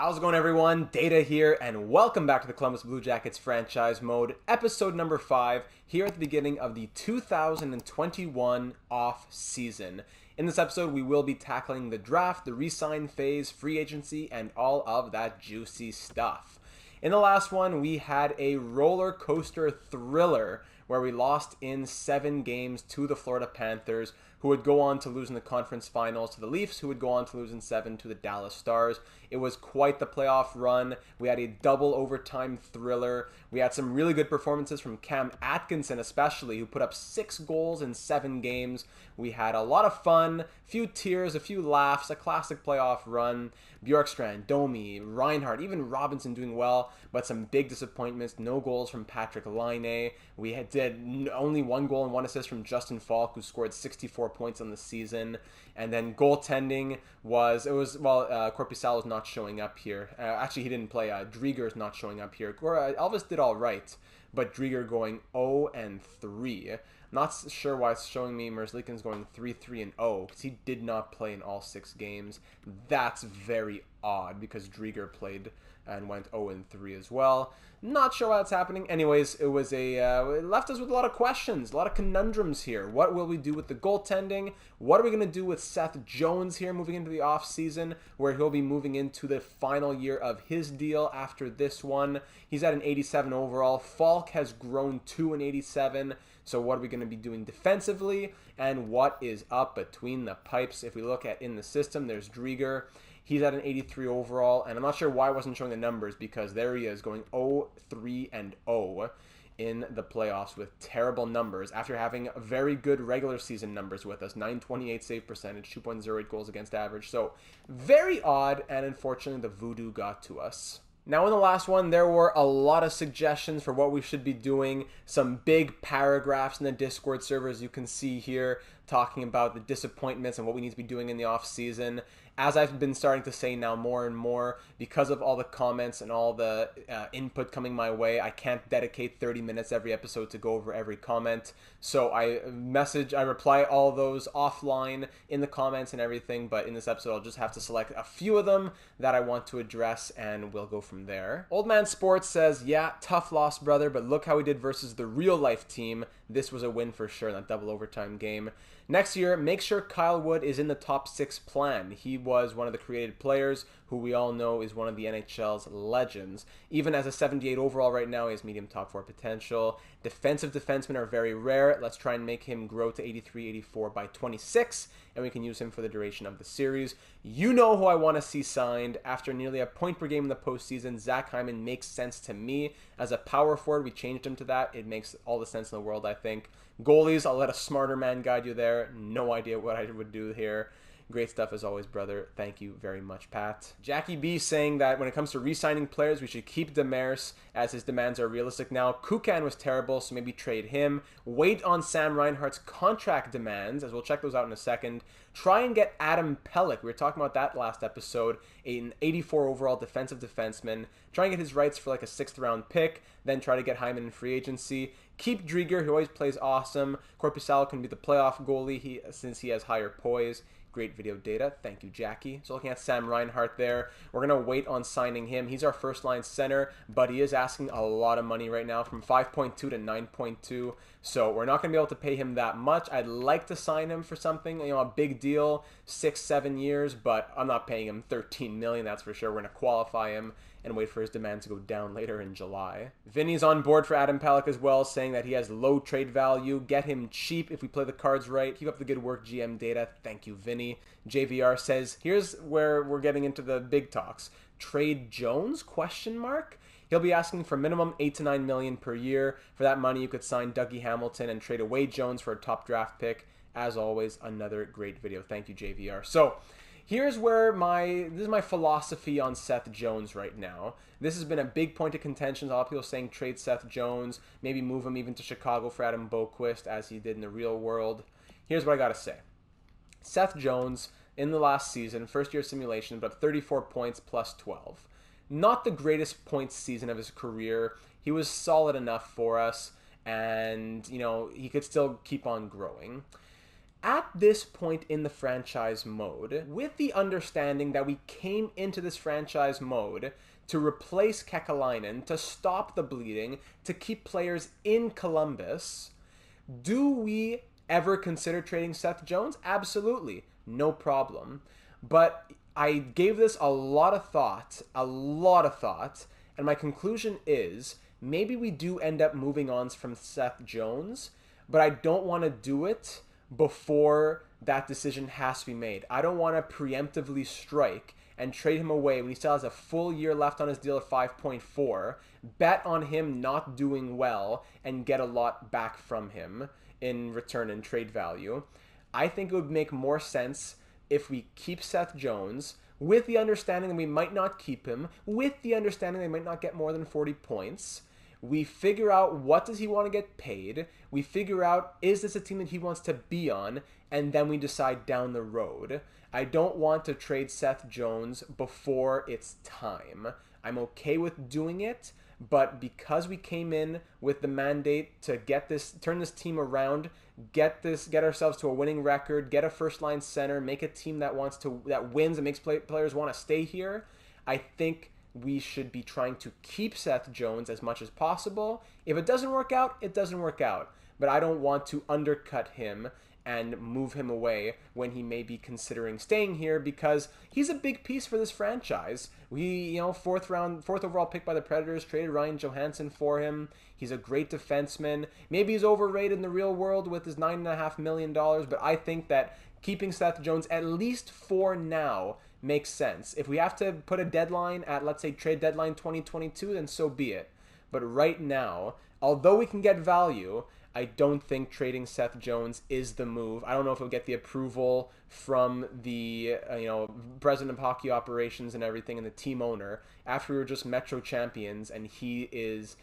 How's it going, everyone? Data here, and welcome back to the Columbus Blue Jackets franchise mode, episode number 5, here at the beginning of the 2021 off-season. In this episode, we will be tackling the draft, the re-sign phase, free agency, and all of that juicy stuff. In the last one, we had a roller coaster thriller where we lost in 7 games to the Florida Panthers, who would go on to lose in the conference finals to the Leafs, who would go on to lose in 7 to the Dallas Stars. It was quite the playoff run. We had a double overtime thriller. We had some really good performances from Cam Atkinson especially, who put up 6 goals in 7 games. We had a lot of fun, few tears, a few laughs, a classic playoff run. Bjorkstrand, Domi, Reinhart, even Robinson doing well, but some big disappointments. No goals from Patrick Laine. We did only 1 goal and 1 assist from Justin Falk, who scored 64 points on the season. And then goaltending Korpisalo is not showing up here. Actually, he didn't play. Drieger is not showing up here. Elvis did all right, but Drieger going 0-3. Not sure why it's showing me Merzlikins going 3-3-0 because he did not play in all 6 games. That's very odd because Drieger played and went 0-3 as well. Not sure why that's happening. Anyways, it left us with a lot of questions, a lot of conundrums here. What will we do with the goaltending? What are we going to do with Seth Jones here moving into the offseason, where he'll be moving into the final year of his deal after this one? He's at an 87 overall. Falk has grown to an 87. So what are we going to be doing defensively? And what is up between the pipes? If we look at in the system, there's Drieger. He's at an 83 overall, and I'm not sure why I wasn't showing the numbers because there he is going 0-3-0 in the playoffs with terrible numbers after having very good regular season numbers with us. 928 save percentage, 2.08 goals against average. So very odd, and unfortunately the voodoo got to us. Now in the last one, there were a lot of suggestions for what we should be doing. Some big paragraphs in the Discord server, as you can see here, talking about the disappointments and what we need to be doing in the off season. As I've been starting to say now more and more, because of all the comments and all the input coming my way, I can't dedicate 30 minutes every episode to go over every comment. So I reply all those offline in the comments and everything, but in this episode I'll just have to select a few of them that I want to address and we'll go from there. Old Man Sports says, yeah, tough loss, brother, but look how we did versus the real life team. This was a win for sure in that double overtime game. Next year, make sure Kyle Wood is in the top 6 plan. He was one of the created players who we all know is one of the NHL's legends. Even as a 78 overall right now, he has medium top 4 potential. Defensive defensemen are very rare. Let's try and make him grow to 83, 84 by 26, and we can use him for the duration of the series. You know who I want to see signed. After nearly a point per game in the postseason, Zach Hyman makes sense to me. As a power forward, we changed him to that. It makes all the sense in the world, I think. Goalies, I'll let a smarter man guide you there. No idea what I would do here. Great stuff as always, brother. Thank you very much, Pat. Jackie B saying that when it comes to re-signing players, we should keep Demers as his demands are realistic now. Kukan was terrible, so maybe trade him. Wait on Sam Reinhart's contract demands, as we'll check those out in a second. Try and get Adam Pelech. We were talking about that last episode. An 84 overall defensive defenseman. Try and get his rights for like a 6th round pick. Then try to get Hyman in free agency. Keep Drieger, who always plays awesome. Korpisalo can be the playoff goalie since he has higher poise. Great video data. Thank you, Jackie. So looking at Sam Reinhart there, we're going to wait on signing him. He's our first line center, but he is asking a lot of money right now, from 5.2 to 9.2. So we're not going to be able to pay him that much. I'd like to sign him for something, a big deal, 6-7 years, but I'm not paying him $13 million, that's for sure. We're going to qualify him and wait for his demand to go down later in July. Vinny's on board for Adam Pelech as well, saying that he has low trade value. Get him cheap if we play the cards right. Keep up the good work, GM Data. Thank you, Vinny. JVR says, here's where we're getting into the big talks. Trade Jones? ? He'll be asking for minimum $8 to $9 million per year. For that money, you could sign Dougie Hamilton and trade away Jones for a top draft pick. As always, another great video. Thank you, JVR. So, here's where this is my philosophy on Seth Jones right now. This has been a big point of contention. A lot of people saying trade Seth Jones, maybe move him even to Chicago for Adam Boquist as he did in the real world. Here's what I got to say. Seth Jones, in the last season, first year simulation, but 34 points plus 12. Not the greatest points season of his career. He was solid enough for us, and, he could still keep on growing. At this point in the franchise mode, with the understanding that we came into this franchise mode to replace Kekäläinen, to stop the bleeding, to keep players in Columbus, do we ever consider trading Seth Jones? Absolutely. No problem. But I gave this a lot of thought, and my conclusion is maybe we do end up moving on from Seth Jones, but I don't want to do it before that decision has to be made. I don't want to preemptively strike and trade him away when he still has a full year left on his deal at 5.4, bet on him not doing well, and get a lot back from him in return in trade value. I think it would make more sense if we keep Seth Jones with the understanding that we might not keep him, with the understanding they might not get more than 40 points. We figure out what does he want to get paid. We figure out, is this a team that he wants to be on? And then we decide down the road. I don't want to trade Seth Jones before it's time. I'm okay with doing it, but because we came in with the mandate to turn this team around, get ourselves to a winning record, get a first line center, make a team that wins and makes players want to stay here, I think we should be trying to keep Seth Jones as much as possible. If it doesn't work out, it doesn't work out. But I don't want to undercut him and move him away when he may be considering staying here, because he's a big piece for this franchise. We, fourth overall pick by the Predators, traded Ryan Johansson for him. He's a great defenseman. Maybe he's overrated in the real world with his $9.5 million, but I think that keeping Seth Jones, at least for now, makes sense. If we have to put a deadline at, let's say, trade deadline 2022, then so be it. But right now, although we can get value, I don't think trading Seth Jones is the move. I don't know if he'll get the approval from the president of hockey operations and everything, and the team owner, after we were just Metro champions, and he is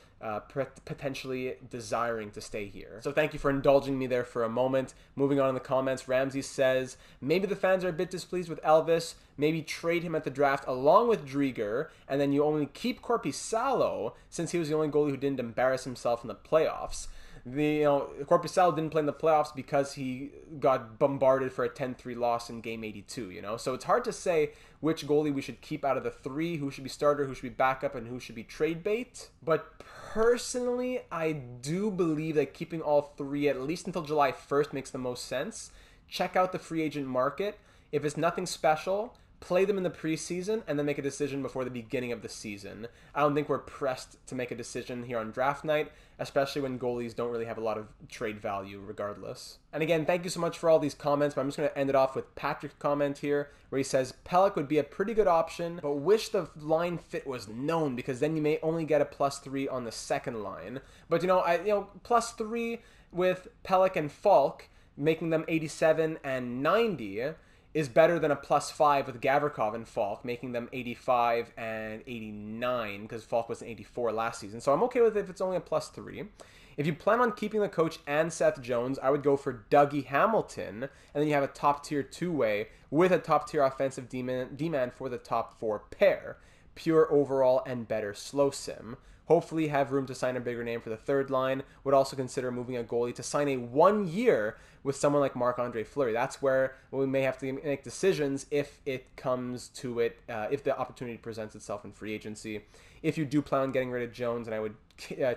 potentially desiring to stay here. So thank you for indulging me there for a moment. Moving on in the comments, Ramsey says, maybe the fans are a bit displeased with Elvis. Maybe trade him at the draft along with Drieger, and then you only keep Korpisalo since he was the only goalie who didn't embarrass himself in the playoffs. Korpisalo didn't play in the playoffs because he got bombarded for a 10-3 loss in game 82, So it's hard to say which goalie we should keep out of the three, who should be starter, who should be backup, and who should be trade bait. But personally, I do believe that keeping all three, at least until July 1st, makes the most sense. Check out the free agent market. If it's nothing special, play them in the preseason, and then make a decision before the beginning of the season. I don't think we're pressed to make a decision here on draft night, especially when goalies don't really have a lot of trade value regardless. And again, thank you so much for all these comments, but I'm just going to end it off with Patrick's comment here, where he says, Pelech would be a pretty good option, but wish the line fit was known, because then you may only get a +3 on the second line. But, +3 with Pelech and Falk, making them 87 and 90, is better than a +5 with Gavrikov and Falk, making them 85 and 89, because Falk was an 84 last season. So I'm okay with it if it's only a +3. If you plan on keeping the coach and Seth Jones, I would go for Dougie Hamilton, and then you have a top-tier two-way with a top-tier offensive D-man for the top four pair. Pure overall and better slow sim. Hopefully have room to sign a bigger name for the third line. Would also consider moving a goalie to sign a 1 year with someone like Marc-Andre Fleury. That's where we may have to make decisions if it comes to it, if the opportunity presents itself in free agency. If you do plan on getting rid of Jones, and I would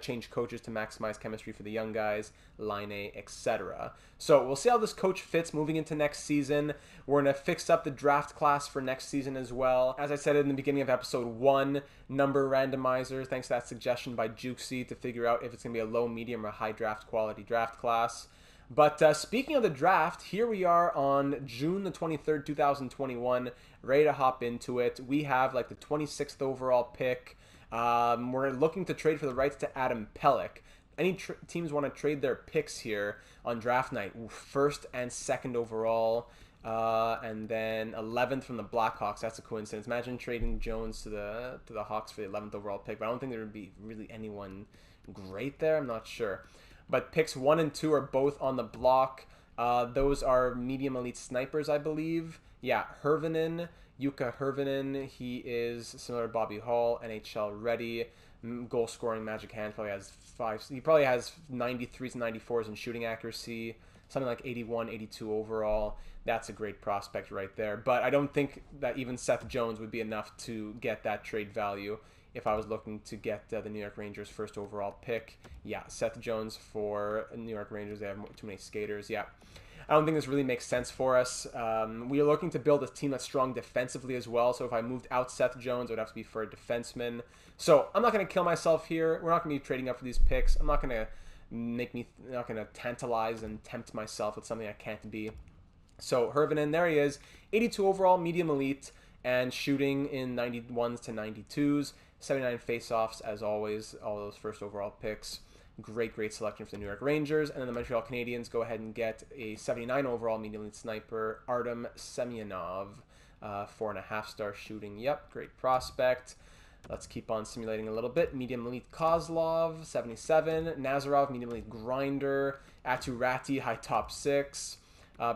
change coaches to maximize chemistry for the young guys, Line, etc. So we'll see how this coach fits moving into next season. We're going to fix up the draft class for next season as well. As I said in the beginning of episode 1, number randomizer, thanks to that suggestion by Jukesy to figure out if it's going to be a low, medium, or high draft quality draft class. But speaking of the draft, here we are on June the 23rd, 2021, ready to hop into it. We have like the 26th overall pick. We're looking to trade for the rights to Adam Pelech. Any teams want to trade their picks here on draft night? First and second overall, and then 11th from the Blackhawks. That's a coincidence. Imagine trading Jones to the Hawks for the 11th overall pick. But I don't think there would be really anyone great there. I'm not sure. But picks 1 and 2 are both on the block. Those are medium elite snipers, I believe. Yeah, Jukka Hirvonen, he is similar to Bobby Hall, NHL ready, goal scoring magic hand, he probably has 93s and 94s in shooting accuracy. something like 81, 82 overall. That's a great prospect right there. But I don't think that even Seth Jones would be enough to get that trade value if I was looking to get the New York Rangers first overall pick. Yeah, Seth Jones for New York Rangers. They have too many skaters. Yeah. I don't think this really makes sense for us. We are looking to build a team that's strong defensively as well. So if I moved out Seth Jones, it would have to be for a defenseman. So I'm not going to kill myself here. We're not going to be trading up for these picks. I'm not going to tantalize and tempt myself with something I can't be. So Hervinen, there he is, 82 overall, medium elite, and shooting in 91s to 92s, 79 faceoffs as always, all those first overall picks. Great selection for the New York Rangers. And then the Montreal Canadiens go ahead and get a 79 overall medium elite sniper, Artem Semyonov, 4.5-star shooting. Yep, great prospect. Let's keep on simulating a little bit. Medium elite Kozlov, 77. Nazarov, medium elite grinder. Aturati, high top 6.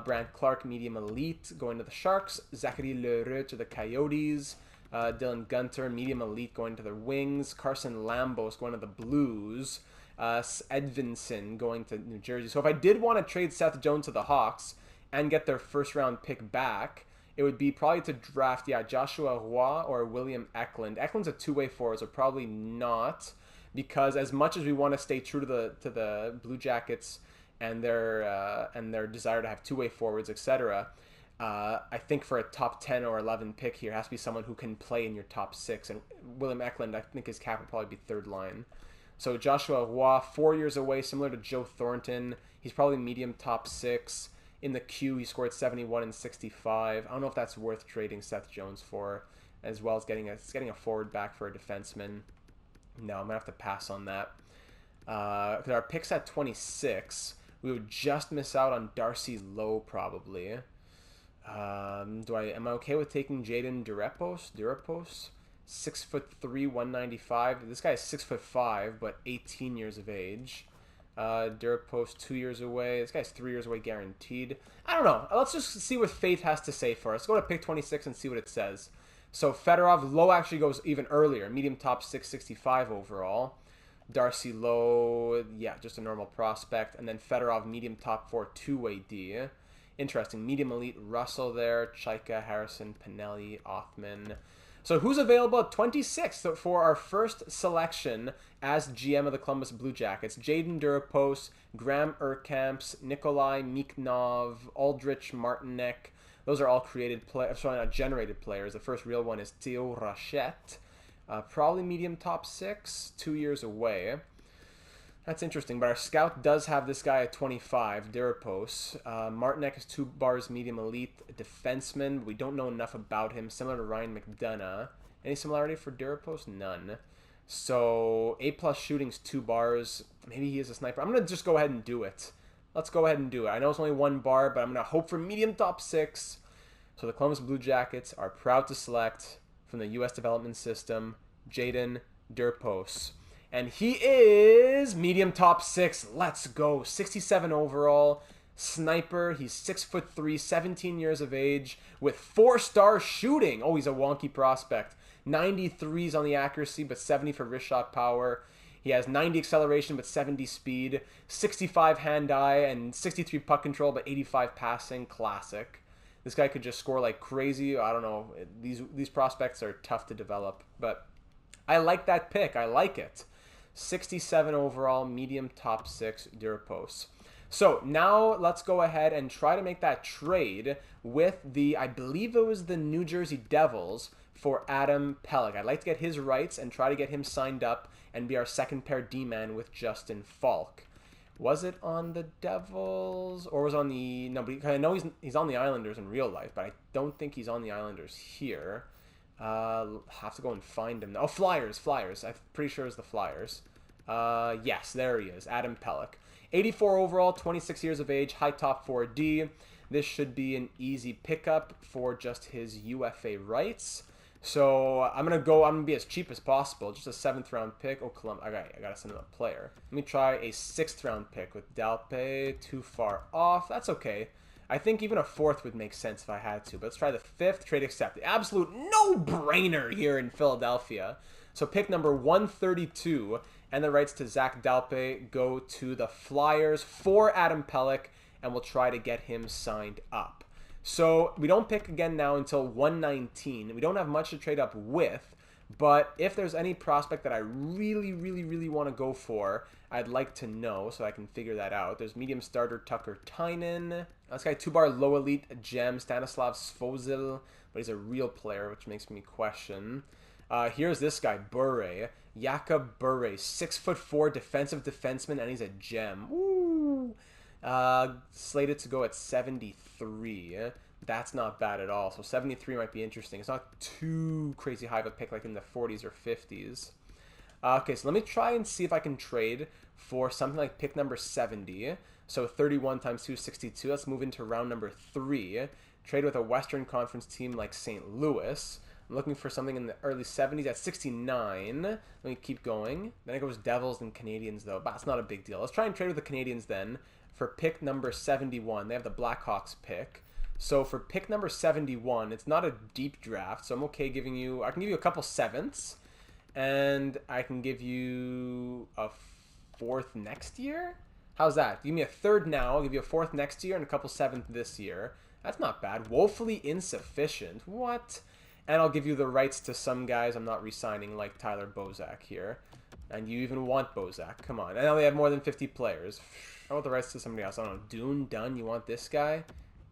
Brant Clark, medium elite, going to the Sharks. Zachary Leroux to the Coyotes. Dylan Gunter, medium elite, going to the Wings. Carson Lambos going to the Blues. Edvinson going to New Jersey. So if I did want to trade Seth Jones to the Hawks and get their first round pick back, it would be probably to draft, Joshua Roy or William Eklund. Eklund's a two-way forward, so probably not, because as much as we want to stay true to the Blue Jackets and their desire to have two-way forwards, etc., I think for a top 10 or 11 pick here, it has to be someone who can play in your top 6. And William Eklund, I think his cap would probably be third line. So Joshua Roy, 4 years away, similar to Joe Thornton. He's probably medium top 6. In the queue, he scored 71 and 65. I don't know if that's worth trading Seth Jones for, as well as getting a forward back for a defenseman. No, I'm going to have to pass on that. Because our pick's at 26. We would just miss out on Darcy Lowe, probably. Am I okay with taking Jaden Durapos? 6'3", 195. This guy is 6'5", but 18 years of age. Durapos 2 years away. This guy's 3 years away guaranteed. I don't know. Let's just see what Faith has to say for us. Let's go to pick 26 and see what it says. So Fedorov, Lowe actually goes even earlier. Medium top 665 overall. Darcy Lowe, yeah, just a normal prospect. And then Fedorov, medium top 4, two-way D. Interesting. Medium elite Russell there. Chaika, Harrison, Pinelli, Othman. So who's available at 26 for our first selection as GM of the Columbus Blue Jackets? Jaden Durapos, Graham Urkamps, Nikolai Miknov, Aldrich Martinek. Those are all generated players. The first real one is Theo Rachette. Probably medium top 6, 2 years away. That's interesting, but our scout does have this guy at 25, Durapos. Martinek is 2 bars medium elite defenseman. We don't know enough about him, similar to Ryan McDonough. Any similarity for Durapos? None. So A+ shooting's 2 bars. Maybe he is a sniper. I'm going to just go ahead and do it. Let's go ahead and do it. I know it's only 1 bar, but I'm going to hope for medium top 6. So the Columbus Blue Jackets are proud to select from the U.S. development system, Jaden Durapos. And he is medium top 6. Let's go. 67 overall. Sniper. He's 6'3", 17 years of age with 4-star shooting. Oh, he's a wonky prospect. 93s on the accuracy, but 70 for wrist shot power. He has 90 acceleration, but 70 speed. 65 hand-eye and 63 puck control, but 85 passing. Classic. This guy could just score like crazy. I don't know. These prospects are tough to develop, but I like that pick. I like it. 67 overall, medium top 6, Durapos. So now let's go ahead and try to make that trade with I believe it was the New Jersey Devils for Adam Pelech. I'd like to get his rights and try to get him signed up and be our second pair D-man with Justin Falk. Was it on the Devils or was it on the... No, but I know he's on the Islanders in real life, but I don't think he's on the Islanders here. Have to go and find him. Oh, Flyers. I'm pretty sure it's the Flyers. Yes, there he is. Adam Pelech. 84 overall, 26 years of age, high top 4D. This should be an easy pickup for just his UFA rights. So I'm gonna be as cheap as possible. Just a 7th round pick. Oh, Columbus. I gotta send him a player. Let me try a 6th round pick with Dalpe. Too far off. That's okay. I think even a 4th would make sense if I had to. But let's try the 5th. Trade accepted. Absolute no-brainer here in Philadelphia. So pick number 132 and the rights to Zach Dalpe go to the Flyers for Adam Pelech. and we'll try to get him signed up. So we don't pick again now until 119. We don't have much to trade up with, but if there's any prospect that I really want to go for, I'd like to know so I can figure that out. There's medium starter Tucker Tynan. This guy 2-bar low elite gem Stanislav Svozil, but he's a real player, which makes me question. Here's this guy, Bure. Jakub Bure, 6'4" defensive defenseman, and he's a gem. Woo! Slated to go at 73. That's not bad at all. So 73 might be interesting. It's not too crazy high of a pick, like in the 40s or 50s. Okay, so let me try and see if I can trade for something like pick number 70. So 31 times 2 is 62. Let's move into round number 3. Trade with a Western Conference team like St. Louis. I'm looking for something in the early 70s at 69. Let me keep going. Then it goes Devils and Canadians, though. But that's not a big deal. Let's try and trade with the Canadians then for pick number 71. They have the Blackhawks pick. So for pick number 71, it's not a deep draft, so I'm okay giving you... I can give you a couple 7ths, and I can give you a 4th next year? How's that? Give me a 3rd now, I'll give you a 4th next year, and a couple 7th this year. That's not bad. Woefully insufficient. What? And I'll give you the rights to some guys I'm not re-signing, like Tyler Bozak here. And you even want Bozak. Come on. And now they have more than 50 players. How about the rights to somebody else? I don't know. Dune, Dunn, you want this guy?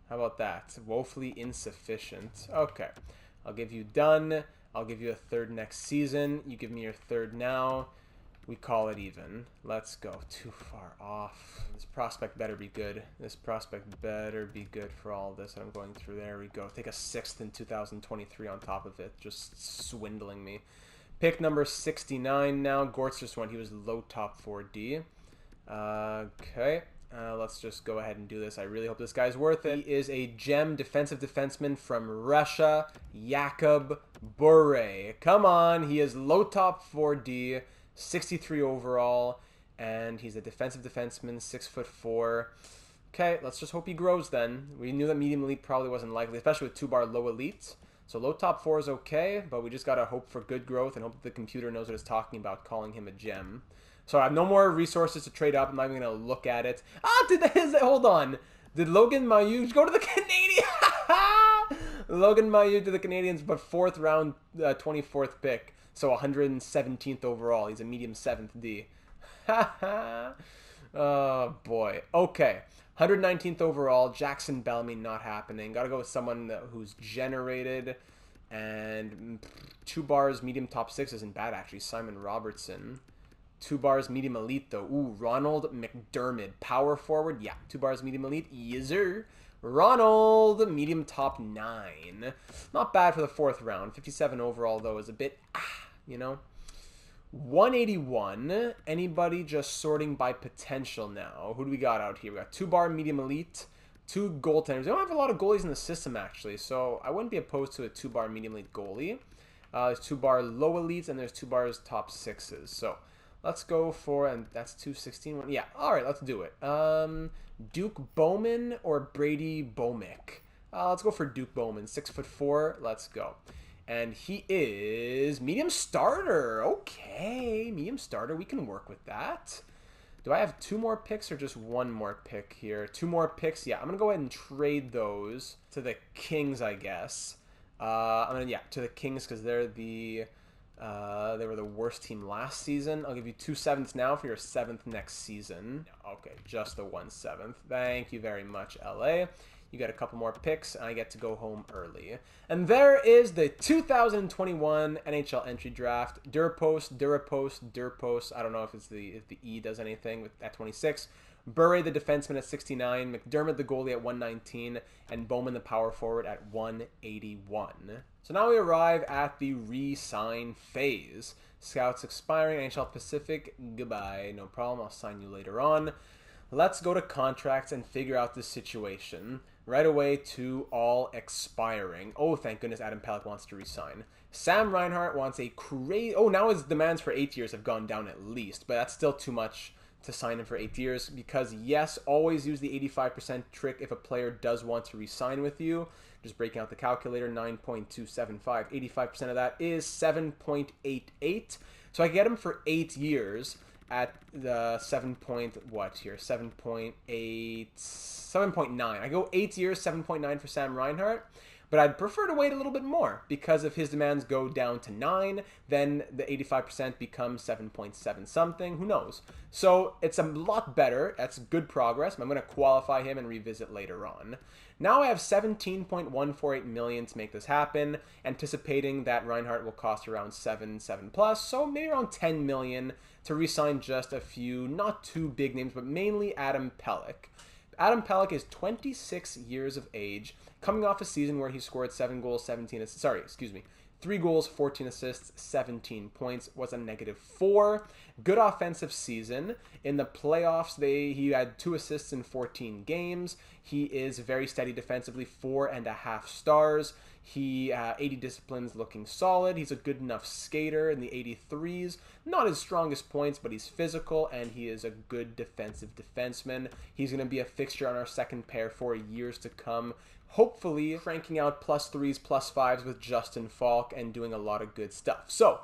How about that? Woefully insufficient. Okay. I'll give you Dunn. I'll give you a 3rd next season. You give me your 3rd now. We call it even. Let's go. Too far off. This prospect better be good. This prospect better be good for all this that I'm going through. There we go. Take a 6th in 2023 on top of it. Just swindling me. Pick number 69 now. Gortz just went. He was low top 4D. Okay. Let's just go ahead and do this. I really hope this guy's worth it. He is a gem defensive defenseman from Russia, Jakub Bure. Come on. He is low top 4D, 63 overall, and he's a defensive defenseman, 6'4". Okay, let's just hope he grows then. We knew that medium elite probably wasn't likely, especially with 2-bar low elite. So low top 4 is okay, but we just got to hope for good growth and hope that the computer knows what it's talking about, calling him a gem. So I have no more resources to trade up. I'm not even going to look at it. Hold on. Did Logan Mailloux go to the Canadiens? Logan Mailloux to the Canadiens, but 4th round, 24th pick. So 117th overall. He's a medium 7th D. Oh, boy. Okay. 119th overall. Jackson Bellamy not happening. Got to go with someone who's generated. And 2 bars, medium top 6 isn't bad, actually. Simon Robertson. 2 bars, medium elite, though. Ooh, Ronald McDermott. Power forward. Yeah, 2 bars, medium elite. Yes, sir. Ronald, medium top 9. Not bad for the 4th round. 57 overall, though, is a bit, you know. 181. Anybody just sorting by potential now? Who do we got out here? We got 2 bar, medium elite. 2 goaltenders. We don't have a lot of goalies in the system, actually, so I wouldn't be opposed to a 2 bar, medium elite goalie. There's 2 bar low elites, and there's 2 bars top 6s. So let's go for, and that's 216. Yeah, all right, let's do it. Duke Bowman or Brady Bomick? Let's go for Duke Bowman, 6'4". Let's go. And he is medium starter. Okay, medium starter. We can work with that. Do I have 2 more picks or just 1 more pick here? 2 more picks. Yeah, I'm going to go ahead and trade those to the Kings, I guess. To the Kings because they're they were the worst team last season. I'll give you 2 7ths now for your 7th next season. Okay, just the 1 7th. Thank you very much, LA. You get a couple more picks, and I get to go home early. And there is the 2021 NHL entry draft. Durpost. I don't know if the E does anything at 26. Bure, the defenseman, at 69. McDermott, the goalie, at 119. And Bowman, the power forward, at 181. So now we arrive at the re-sign phase. Scouts expiring. NHL Pacific, goodbye. No problem. I'll sign you later on. Let's go to contracts and figure out this situation. Right away to all expiring. Oh, thank goodness Adam Pelech wants to resign. Sam Reinhart wants a crazy... Oh, now his demands for 8 years have gone down at least, but that's still too much to sign him for 8 years because, yes, always use the 85% trick if a player does want to resign with you. Just breaking out the calculator, 9.275. 85% of that is 7.88. So I can get him for 8 years at the 7.9. I go 8 years, 7.9 for Sam Reinhart. But I'd prefer to wait a little bit more because if his demands go down to 9, then the 85% becomes 7.7 something. Who knows? So it's a lot better. That's good progress. I'm going to qualify him and revisit later on. Now I have 17.148 million to make this happen, anticipating that Reinhardt will cost around 7 plus, so maybe around 10 million to re-sign just a few, not too big names, but mainly Adam Pelech. Adam Pelech is 26 years of age, coming off a season where he scored 3 goals, 14 assists, 17 points, was a -4. Good offensive season. In the playoffs, he had 2 assists in 14 games. He is very steady defensively, 4.5 stars. He 80 disciplines, looking solid. He's a good enough skater in the 83s. Not his strongest points, but he's physical, and he is a good defensive defenseman. He's going to be a fixture on our second pair for years to come. Hopefully, cranking out +3s, +5s with Justin Falk and doing a lot of good stuff. So,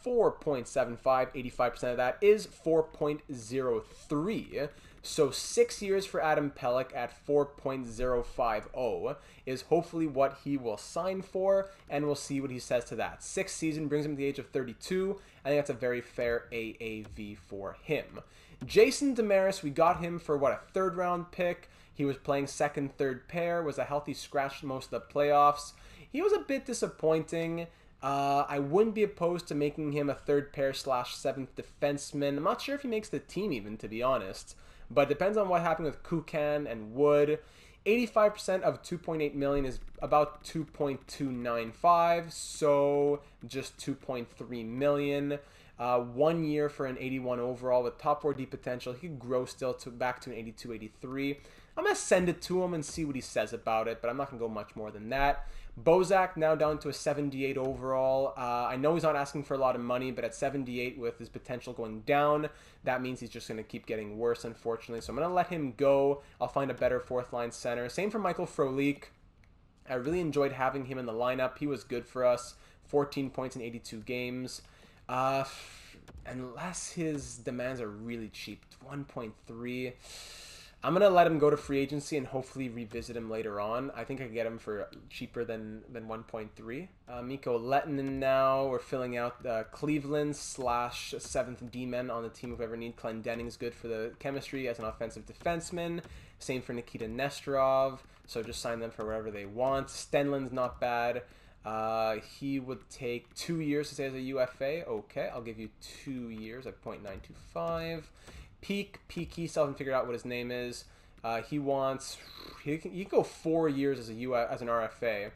4.75, 85% of that is 4.03. So 6 years for Adam Pelech at 4.050 is hopefully what he will sign for, and we'll see what he says to that. 6th season brings him to the age of 32. I think that's a very fair AAV for him. Jason Demaris, we got him for, a 3rd-round pick. He was playing 2nd, 3rd pair, was a healthy scratch most of the playoffs. He was a bit disappointing. I wouldn't be opposed to making him a 3rd pair / 7th defenseman. I'm not sure if he makes the team even, to be honest. But depends on what happened with Kukan and Wood. 85% of 2.8 million is about 2.295, so just 2.3 million. 1 year for an 81 overall with top 4D potential. He could grow still back to an 82, 83. I'm going to send it to him and see what he says about it, but I'm not going to go much more than that. Bozak now down to a 78 overall. I know he's not asking for a lot of money, but at 78 with his potential going down, that means he's just going to keep getting worse, unfortunately. So I'm going to let him go. I'll find a better 4th-line center. Same for Michael Frolik. I really enjoyed having him in the lineup. He was good for us. 14 points in 82 games. Unless his demands are really cheap. 1.3. I'm going to let him go to free agency and hopefully revisit him later on. I think I can get him for cheaper than 1.3. Mikko Lettinen now. We're filling out Cleveland / 7th D-men on the team if we ever need. Clendenning's good for the chemistry as an offensive defenseman. Same for Nikita Nesterov. So just sign them for whatever they want. Stenlin's not bad. He would take 2 years to stay as a UFA. Okay, I'll give you 2 years at 0.925. Peaky still haven't figured out what his name is. He can go 4 years as an RFA,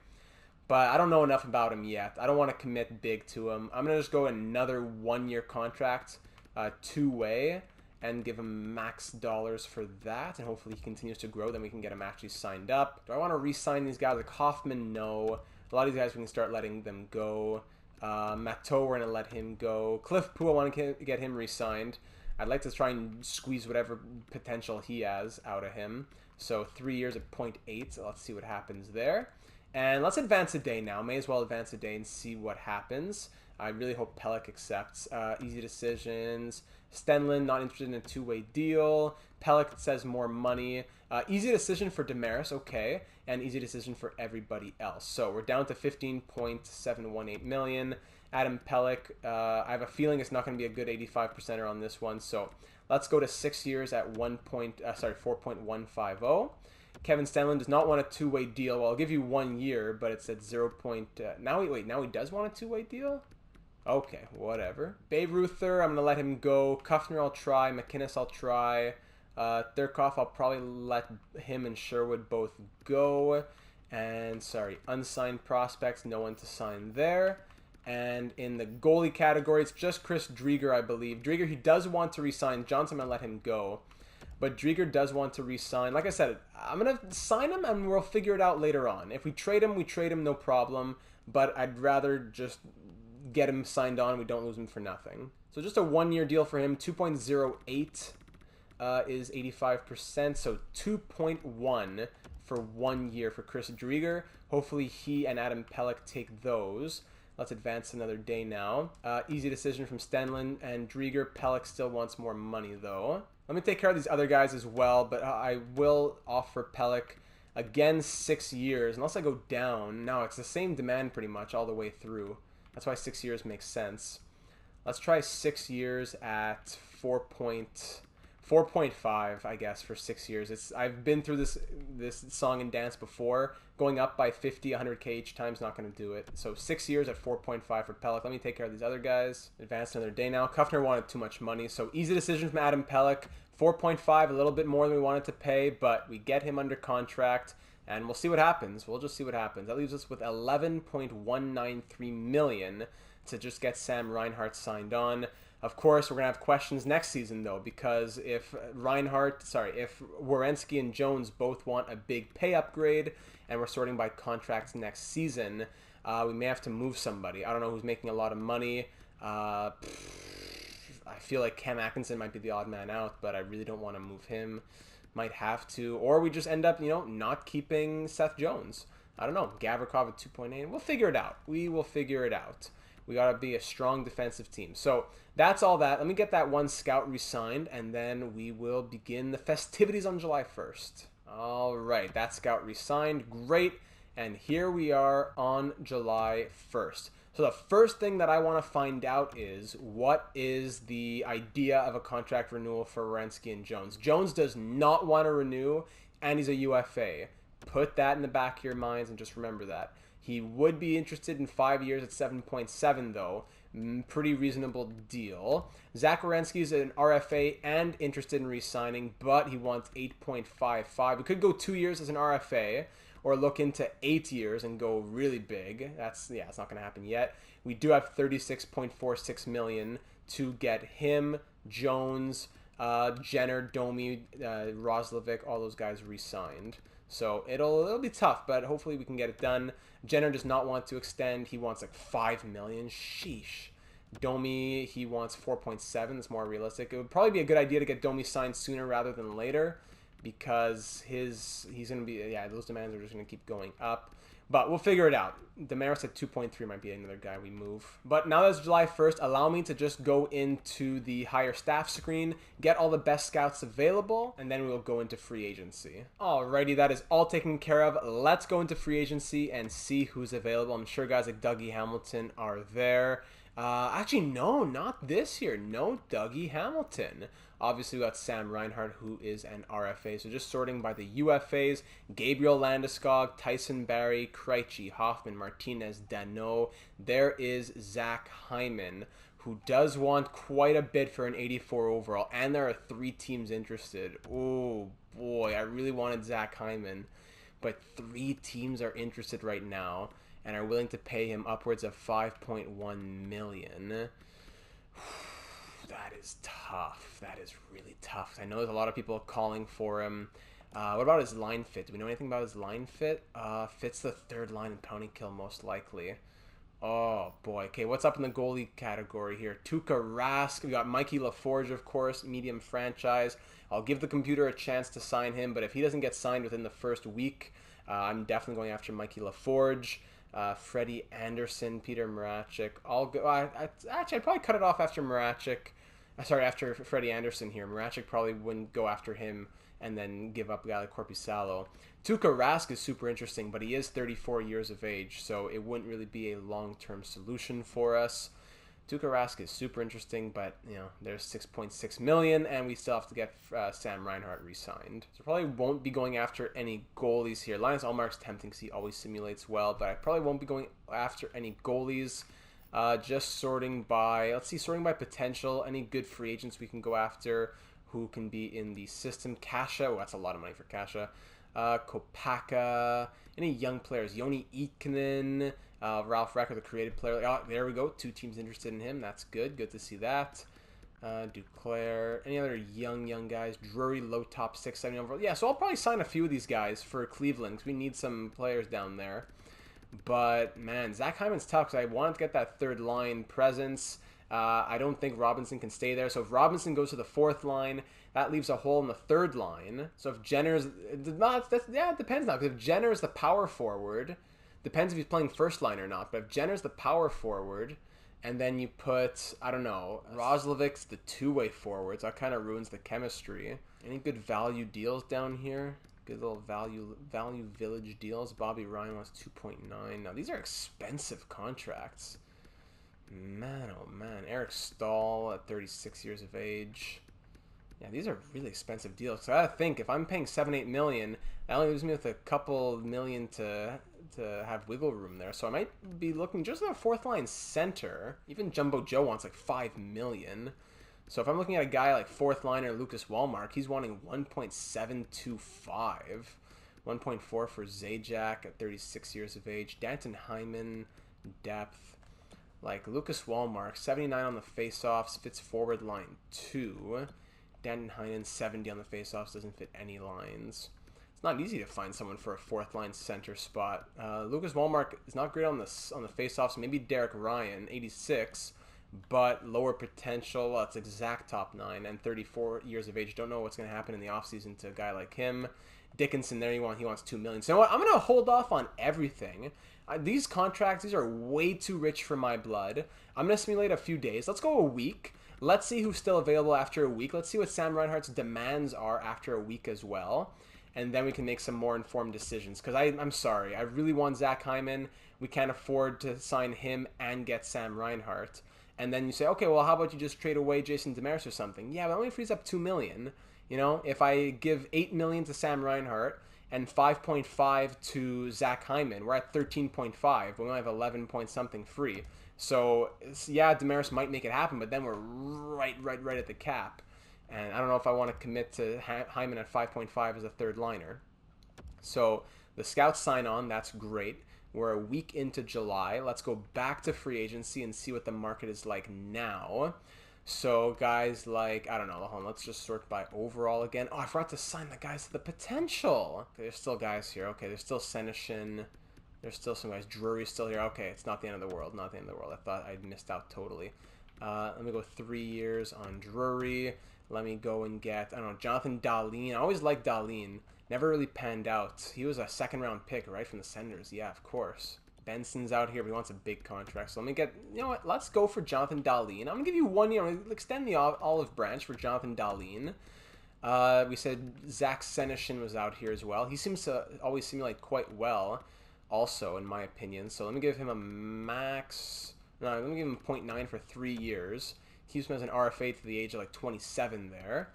but I don't know enough about him yet. I don't want to commit big to him. I'm gonna just go another 1-year contract, 2-way, and give him max dollars for that, and hopefully he continues to grow. Then we can get him actually signed up. Do I want to re-sign these guys? Like Hoffman, no. A lot of these guys we can start letting them go. Matteau, we're gonna let him go. Cliff Poo, I want to get him re-signed. I'd like to try and squeeze whatever potential he has out of him. So 3 years at 0.8. So let's see what happens there. And let's advance a day now. May as well advance a day and see what happens. I really hope Pelech accepts. Easy decisions. Stenlin, not interested in a 2-way deal. Pelech says more money. Easy decision for Demaris, okay. And easy decision for everybody else. So we're down to 15.718 million. Adam Pelech, I have a feeling it's not going to be a good 85%er on this one. So let's go to 6 years at 4.150. Kevin Stenlin does not want a 2-way deal. Well, I'll give you 1 year, but it's at 0. Now he does want a 2-way deal? Okay, whatever. Babe Ruther, I'm going to let him go. Kuffner, I'll try. McInnes, I'll try. Thurkoff, I'll probably let him and Sherwood both go. And, unsigned prospects, no one to sign there. And in the goalie category, it's just Chris Drieger, I believe. Drieger, he does want to re-sign. Johnson, I'm going to let him go. But Drieger does want to re-sign. Like I said, I'm going to sign him and we'll figure it out later on. If we trade him, no problem. But I'd rather just get him signed on. We don't lose him for nothing. So just a 1-year deal for him. 2.08 is 85%. So 2.1 for 1 year for Chris Drieger. Hopefully he and Adam Pelech take those. Let's advance another day now. Easy decision from Stenlund and Drieger. Pelech still wants more money, though. Let me take care of these other guys as well, but I will offer Pelech, again, 6 years. Unless I go down. No, it's the same demand pretty much all the way through. That's why 6 years makes sense. Let's try 6 years at 4.5, I guess, for 6 years. I've been through this song and dance before. Going up by 50, 100k each time is not going to do it. So 6 years at 4.5 for Pelech. Let me take care of these other guys. Advance another day now. Kuffner wanted too much money, so easy decision from Adam Pelech. 4.5, a little bit more than we wanted to pay, but we get him under contract, and we'll see what happens. We'll just see what happens. That leaves us with $11.193 million to just get Sam Reinhart signed on. Of course, we're going to have questions next season, though, because if Werenski and Jones both want a big pay upgrade, and we're sorting by contracts next season, we may have to move somebody. I don't know who's making a lot of money. I feel like Cam Atkinson might be the odd man out, but I really don't want to move him. Might have to. Or we just end up, not keeping Seth Jones. I don't know. Gavrikov at 2.8. We'll figure it out. We will figure it out. We got to be a strong defensive team. So that's all that. Let me get that one scout re-signed, and then we will begin the festivities on July 1st. All right, that scout re-signed. Great. And here we are on July 1st. So the first thing that I want to find out is, what is the idea of a contract renewal for Werenski and Jones? Jones does not want to renew, and he's a UFA. Put that in the back of your minds and just remember that. He would be interested in 5 years at 7.7, though. Pretty reasonable deal. Zach Werenski is an RFA and interested in re-signing, but he wants 8.55. We could go 2 years as an RFA, or look into 8 years and go really big. It's not going to happen yet. We do have $36.46 million to get him, Jones, Jenner, Domi, Roslovic, all those guys re-signed. So it'll be tough, but hopefully we can get it done. Jenner does not want to extend. He wants like $5 million. Sheesh. Domi, he wants 4.7. That's more realistic. It would probably be a good idea to get Domi signed sooner rather than later, because he's going to be, those demands are just going to keep going up. But we'll figure it out. Damaris at 2.3 might be another guy we move. But now that it's July 1st, allow me to just go into the hire staff screen, get all the best scouts available, and then we'll go into free agency. Alrighty, that is all taken care of. Let's go into free agency and see who's available. I'm sure guys like Dougie Hamilton are there. Actually, no, not this year. No Dougie Hamilton. Obviously, we got Sam Reinhart, who is an RFA. So just sorting by the UFAs, Gabriel Landeskog, Tyson Barrie, Krejci, Hoffman, Martinez, Danault. There is Zach Hyman, who does want quite a bit for an 84 overall. And there are 3 teams interested. Oh, boy, I really wanted Zach Hyman. But 3 teams are interested right now and are willing to pay him upwards of $5.1 million. That is tough. That is really tough. I know there's a lot of people calling for him. What about his line fit? Do we know anything about his line fit? Fits the 3rd line in penalty kill most likely. Oh, boy. Okay, what's up in the goalie category here? Tuukka Rask. We got Mikey LaForge, of course, medium franchise. I'll give the computer a chance to sign him, but if he doesn't get signed within the first week, I'm definitely going after Mikey LaForge. Freddie Anderson, Peter Marachik. I'll go. Actually, I'd probably cut it off after Marachik. After Freddie Anderson here. Marachik probably wouldn't go after him and then give up a guy like Korpisalo. Tuukka Rask is super interesting, but he is 34 years of age, so it wouldn't really be a long-term solution for us. Tuukka Rask is super interesting, but there's 6.6 million, and we still have to get Sam Reinhart re-signed. So probably won't be going after any goalies here. Linus Ullmark's tempting because he always simulates well, but I probably won't be going after any goalies. Just sorting by potential. Any good free agents we can go after who can be in the system. Kasha, that's a lot of money for Kasha. Kopaka, any young players. Joni Ikonen, Ralph Recker, the creative player. Oh, there we go. 2 teams interested in him. That's good. Good to see that. Duclair. Any other young guys? Drury, low top 670 overall. Yeah, so I'll probably sign a few of these guys for Cleveland because we need some players down there. But, man, Zach Hyman's tough because I wanted to get that 3rd line presence. I don't think Robinson can stay there. So if Robinson goes to the 4th line, that leaves a hole in the 3rd line. So if Jenner's... it depends now. Because if Jenner is the power forward, Depends if he's playing first line or not. But if Jenner's the power forward, and then you put, I don't know, Roslovic's the two-way forwards, that kind of ruins the chemistry. Any good value deals down here? Good little value village deals. Bobby Ryan wants 2.9. Now, these are expensive contracts. Man, oh man. Eric Stahl at 36 years of age. Yeah, these are really expensive deals. So I gotta think, if I'm paying 7-8 million, that only leaves me with a couple million to have wiggle room there. So I might be looking just at a fourth line center. Even Jumbo Joe wants like 5 million. So if I'm looking at a guy like fourth liner Lucas Wallmark, he's wanting 1.725. 1.4 for Zajac at 36 years of age. Danton Hyman, depth. Like Lucas Wallmark, 79 on the faceoffs, fits forward line 2. Danton Heinen, 70 on the faceoffs, doesn't fit any lines. It's not easy to find someone for a fourth line center spot. Lucas Wallmark is not great on the faceoffs. Maybe Derek Ryan, 86, but lower potential. That's exact top 9 and 34 years of age. Don't know what's going to happen in the offseason to a guy like him. Dickinson, there he wants $2 million. So you know what? I'm going to hold off on everything. These contracts, these are way too rich for my blood. I'm going to simulate a few days. Let's go a week. Let's see who's still available after a week. Let's see what Sam Reinhart's demands are after a week as well. And then we can make some more informed decisions. Because I'm sorry, I really want Zach Hyman. We can't afford to sign him and get Sam Reinhart. And then you say, okay, well, how about you just trade away Jason Demers or something? Yeah, but only frees up $2 million. You know, if I give $8 million to Sam Reinhart and 5.5 to Zach Hyman, we're at 13.5. We only have 11 point something free. So, yeah, Demers might make it happen, but then we're right at the cap. And I don't know if I want to commit to Hyman at 5.5 as a third liner. So, the scouts sign on. That's great. We're a week into July. Let's go back to free agency and see what the market is like now. So, guys like, I don't know, hold on, let's just sort by overall again. Oh, I forgot to sign the guys to the potential. Okay, there's still guys here. Okay, there's still Senyshyn. There's still some guys. Drury's still here. Okay, it's not the end of the world. Not the end of the world. I thought I'd missed out totally. Let me go 3 years on Drury. Let me go and get, I don't know, Jonathan Dahlin. I always liked Dahlin. Never really panned out. He was a second-round pick, right, from the Senators. Yeah, of course. Benson's out here, but he wants a big contract. So let me get, you know what, let's go for Jonathan Dahlin. I'm going to give you 1 year. I'm going to extend the olive branch for Jonathan Dahlin. We said Zach Senyshyn was out here as well. He seems to always simulate quite well also, in my opinion. So let me give him a max. No, let me give him 0.9 for 3 years. Keeps him as an RFA to the age of like 27 there.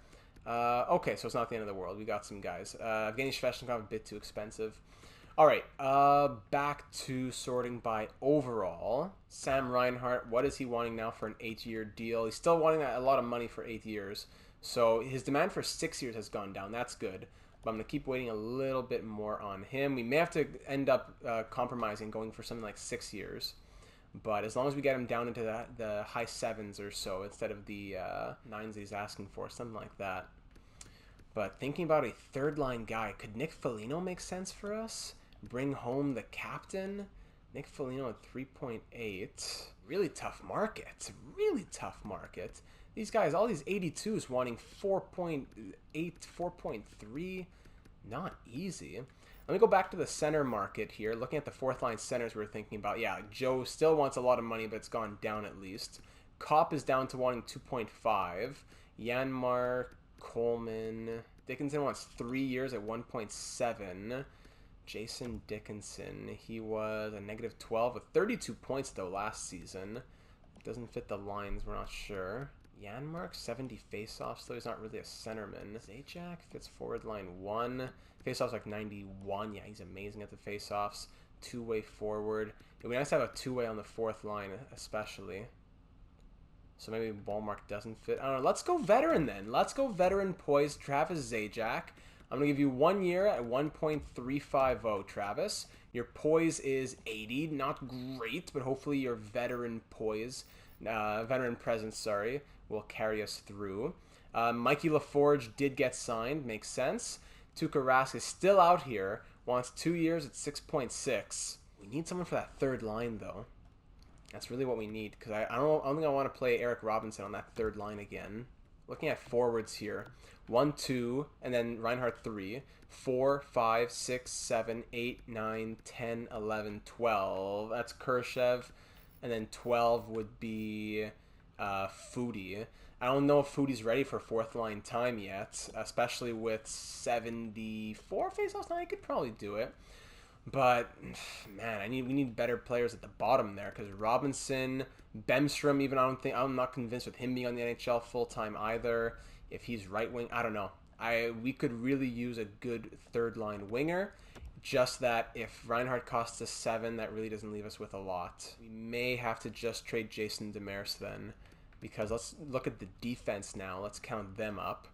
Okay, so it's not the end of the world. We got some guys. Evgeny Sveshnikov, a bit too expensive. All right, back to sorting by overall. Sam Reinhart, what is he wanting now for an 8-year deal? He's still wanting a lot of money for 8 years. So his demand for 6 years has gone down. That's good. But I'm going to keep waiting a little bit more on him. We may have to end up compromising, going for something like 6 years. But as long as we get him down into the high 7s or so, instead of the 9s he's asking for, something like that. But thinking about a third-line guy, could Nick Foligno make sense for us? Bring home the captain? Nick Foligno at 3.8. Really tough market. Really tough market. These guys, all these 82s wanting 4.8, 4.3. Not easy. Let me go back to the center market here. Looking at the fourth line centers we were thinking about. Yeah, Joe still wants a lot of money, but it's gone down at least. Kopp is down to wanting 2.5. Janmark, Coleman. Dickinson wants 3 years at 1.7. Jason Dickinson, he was a negative 12 with 32 points though last season. Doesn't fit the lines, we're not sure. Janmark, 70 faceoffs, though he's not really a centerman. Zajac fits forward line 1. Faceoffs like 91. Yeah, he's amazing at the faceoffs. Two-way forward. It would be nice to have a two-way on the fourth line, especially. So maybe Wallmark doesn't fit. I don't know. Let's go veteran then. Let's go veteran poised Travis Zajac. I'm going to give you 1 year at 1.350, Travis. Your poise is 80. Not great, but hopefully your veteran poise, veteran presence, sorry, will carry us through. Mikey LaForge did get signed. Makes sense. Tuukka Rask is still out here. Wants 2 years at 6.6. We need someone for that third line, though. That's really what we need, because I don't think I want to play Eric Robinson on that third line again. looking at forwards here. 1, 2, and then Reinhart 3, 4, 5, 6, 7, 8, 9, 10, 11, 12. That's Khrushchev. And then 12 would be Foodie. I don't know if Foodie's ready for fourth line time yet, especially with 74 faceoffs. Now, he could probably do it. But, man, we need better players at the bottom there, because Robinson, Bemstrom, even I'm not convinced with him being on the NHL full-time either. If he's right wing, I don't know. We could really use a good third line winger. Just that if Reinhart costs us 7, that really doesn't leave us with a lot. We may have to just trade Jason Demers then, because let's look at the defense now. Let's count them up.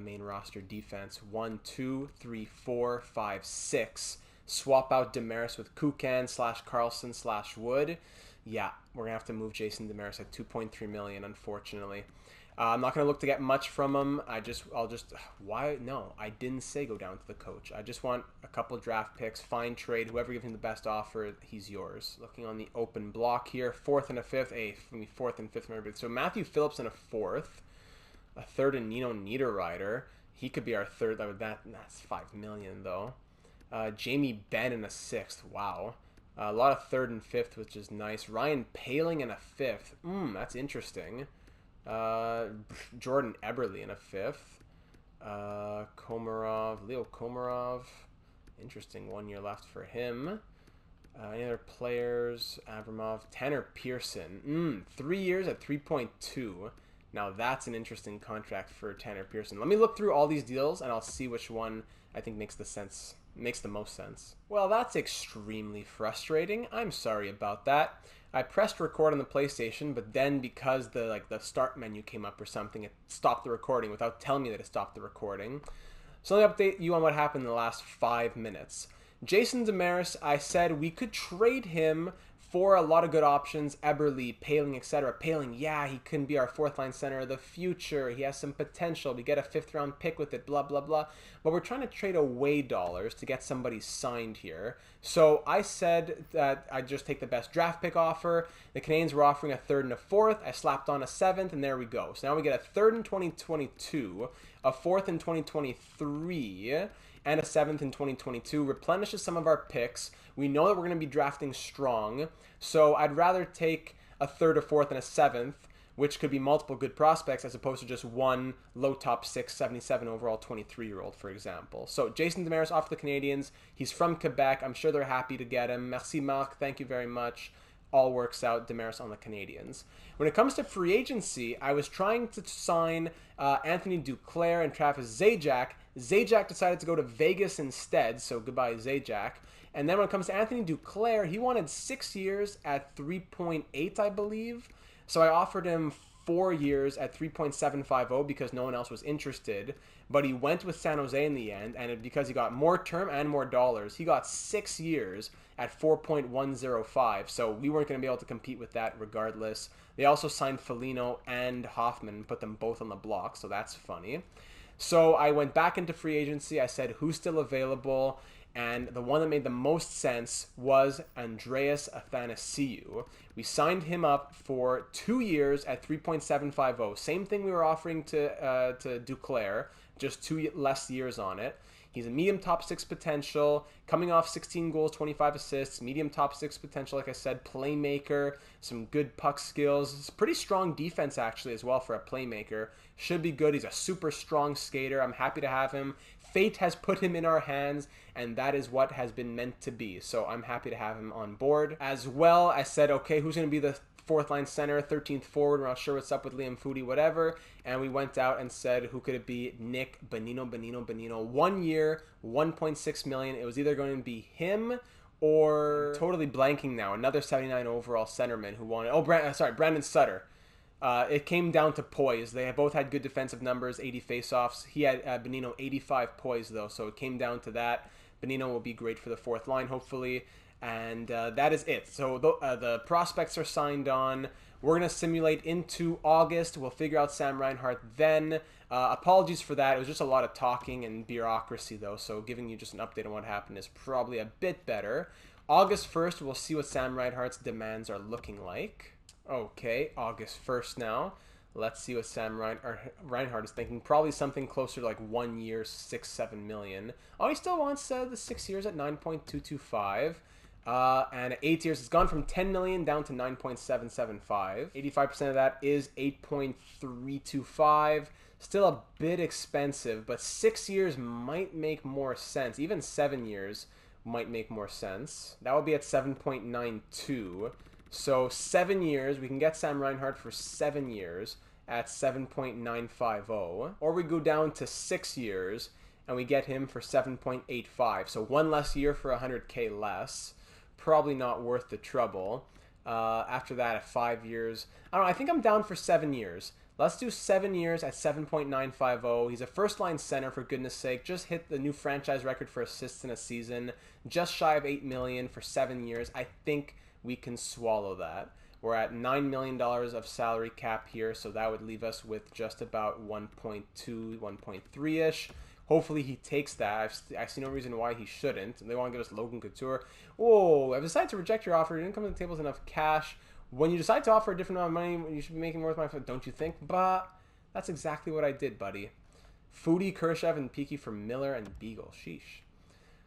Main roster defense: 1, 2, 3, 4, 5, 6. Swap out Demers with Kukan / Carlson / Wood. Yeah, we're gonna have to move Jason Demers at $2.3 million, unfortunately. I'm not going to look to get much from him. Why? No, I didn't say go down to the coach. I just want a couple draft picks, fine trade. Whoever gives him the best offer, he's yours. Looking on the open block here, 4th and a 5th, 4th and 5th. Remember. So Matthew Phillips in a 4th, a 3rd and Nino Niederreiter. He could be our 3rd. That's $5 million though. Jamie Benn in a 6th. Wow. A lot of 3rd and 5th, which is nice. Ryan Paling in a 5th. That's interesting. Jordan Eberle in a 5th. Leo Komarov. Interesting, 1 year left for him. Any other players? Abramov. Tanner Pearson. 3 years at 3.2. Now that's an interesting contract for Tanner Pearson. Let me look through all these deals and I'll see which one I think makes the most sense. Well, that's extremely frustrating. I'm sorry about that. I pressed record on the PlayStation, but then because the start menu came up or something, it stopped the recording without telling me that it stopped the recording. So let me update you on what happened in the last 5 minutes. Jason Demers, I said we could trade him for a lot of good options: Eberle, Paling, etc. Paling, yeah, he can be our 4th line center of the future. He has some potential. We get a 5th round pick with it, blah, blah, blah. But we're trying to trade away dollars to get somebody signed here. So I said that I'd just take the best draft pick offer. The Canadiens were offering a 3rd and a 4th. I slapped on a 7th, and there we go. So now we get a 3rd in 2022, a 4th in 2023, and a 7th in 2022. Replenishes some of our picks. We know that we're going to be drafting strong, so I'd rather take a 3rd, a 4th, and a 7th, which could be multiple good prospects, as opposed to just one low top 6, 77 overall 23-year-old, for example. So Jason Demers off the Canadiens. He's from Quebec. I'm sure they're happy to get him. Merci, Marc. Thank you very much. All works out. Demers on the Canadiens. When it comes to free agency, I was trying to sign Anthony Duclair and Travis Zajac. Zajac decided to go to Vegas instead, so goodbye, Zajac. And then when it comes to Anthony Duclair, he wanted 6 years at 3.8, I believe. So I offered him 4 years at 3.750 because no one else was interested. But he went with San Jose in the end, and because he got more term and more dollars, he got 6 years at 4.105. So we weren't going to be able to compete with that regardless. They also signed Foligno and Hoffman and put them both on the block, so that's funny. So I went back into free agency. I said, who's still available? And the one that made the most sense was Andreas Athanasiou. We signed him up for 2 years at 3.750. Same thing we were offering to Duclair, just 2 less years on it. He's a medium top 6 potential, coming off 16 goals, 25 assists, medium top 6 potential, like I said, playmaker, some good puck skills. It's pretty strong defense, actually, as well for a playmaker. Should be good. He's a super strong skater. I'm happy to have him. Fate has put him in our hands, and that is what has been meant to be. So I'm happy to have him on board. As well, I said, okay, who's going to be the 4th line center, 13th forward? We're not sure what's up with Liam Foudy, whatever. And we went out and said, who could it be? Nick Bonino. 1 year, $1.6 million. It was either going to be him or, totally blanking now, another 79 overall centerman who wanted, Brandon Sutter. It came down to poise. They both had good defensive numbers, 80 faceoffs. He had Bonino 85 poise, though, so it came down to that. Bonino will be great for the 4th line, hopefully. And that is it. So the prospects are signed on. We're going to simulate into August. We'll figure out Sam Reinhart then. Apologies for that. It was just a lot of talking and bureaucracy, though, so giving you just an update on what happened is probably a bit better. August 1st, we'll see what Sam Reinhart's demands are looking like. Okay, August 1st now. Let's see what Sam Reinhart is thinking. Probably something closer to like 1 year, 6-7 million. Oh, he still wants the 6 years at 9.225. And at 8 years, it's gone from 10 million down to 9.775. 85% of that is 8.325. Still a bit expensive, but 6 years might make more sense. Even 7 years might make more sense. That would be at 7.92. So 7 years, we can get Sam Reinhart for 7 years at 7.950. Or we go down to 6 years and we get him for 7.85. So one less year for 100K less. Probably not worth the trouble. After that, at 5 years, I don't know, I think I'm down for 7 years. Let's do 7 years at 7.950. He's a first-line center, for goodness sake. Just hit the new franchise record for assists in a season. Just shy of $8 million for 7 years. I think we can swallow that. We're at $9 million of salary cap here, so that would leave us with just about 1.2, 1.3-ish. Hopefully he takes that. I see no reason why he shouldn't. They want to give us Logan Couture. Whoa, I've decided to reject your offer. You didn't come to the table with enough cash. When you decide to offer a different amount of money, you should be making more with my phone, don't you think? But that's exactly what I did, buddy. Foudy, Khrushchev, and Peaky for Miller and Beagle. Sheesh.